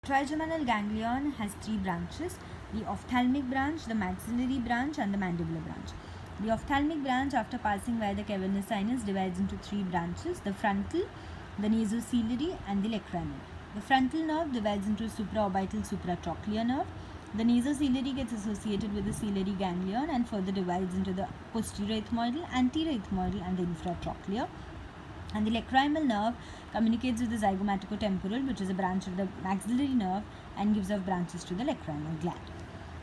Trigeminal ganglion has three branches: the ophthalmic branch, the maxillary branch, and the mandibular branch. The ophthalmic branch, after passing via the cavernous sinus, divides into three branches: the frontal, the nasociliary, and the lacrimal. The frontal nerve divides into supraorbital supratrochlear nerve. The nasociliary gets associated with the ciliary ganglion and further divides into the posterior ethmoidal, anterior ethmoidal, and the infratrochlear. And the lacrimal nerve communicates with the zygomaticotemporal, which is a branch of the maxillary nerve, and gives off branches to the lacrimal gland.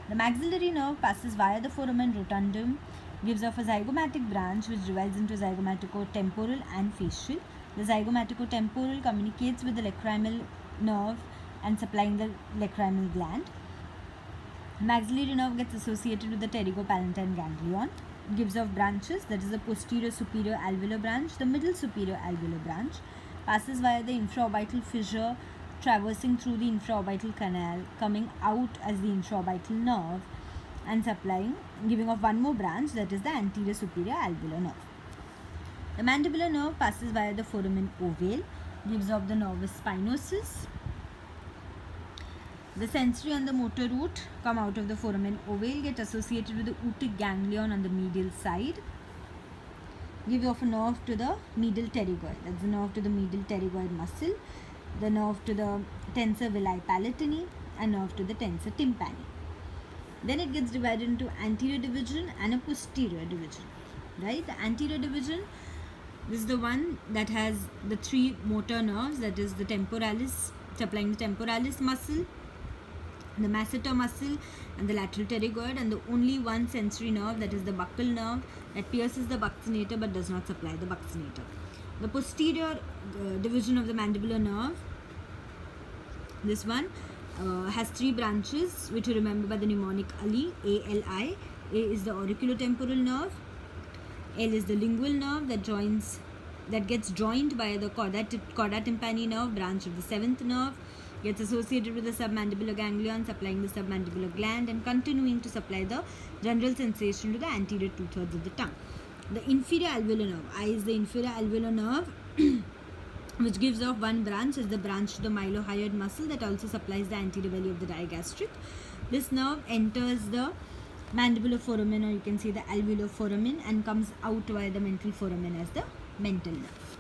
The maxillary nerve passes via the foramen rotundum, gives off a zygomatic branch which divides into zygomaticotemporal and facial. The zygomaticotemporal communicates with the lacrimal nerve and supplying the lacrimal gland. Maxillary nerve gets associated with the pterygopalatine ganglion, gives off branches, that is the posterior superior alveolar branch, the middle superior alveolar branch, passes via the infraorbital fissure, traversing through the infraorbital canal, coming out as the intraorbital nerve and supplying, giving off one more branch, that is the anterior superior alveolar nerve. The mandibular nerve passes via the foramen ovale, gives off the nervus spinosus. The sensory and the motor root come out of the foramen ovale, get associated with the otic ganglion on the medial side, give off a nerve to the medial pterygoid, that's the nerve to the medial pterygoid muscle, the nerve to the tensor villi palatini, and nerve to the tensor tympani. Then it gets divided into anterior division and a posterior division, right? The anterior division, this is the one that has the three motor nerves, that is the temporalis, supplying the temporalis muscle, the masseter muscle, and the lateral pterygoid, and the only one sensory nerve, that is the buccal nerve, that pierces the buccinator but does not supply the buccinator. The posterior division of the mandibular nerve, this one has three branches which you remember by the mnemonic ALI, A-L-I. A is the auriculotemporal nerve, L is the lingual nerve that gets joined by the chorda tympani nerve, branch of the seventh nerve, gets associated with the submandibular ganglion, supplying the submandibular gland and continuing to supply the general sensation to the anterior two-thirds of the tongue. The inferior alveolar nerve, I is the inferior alveolar nerve which gives off one branch, is the branch to the mylohyoid muscle that also supplies the anterior belly of the digastric. This nerve enters the mandibular foramen, or you can say the alveolar foramen, and comes out via the mental foramen as the mental nerve.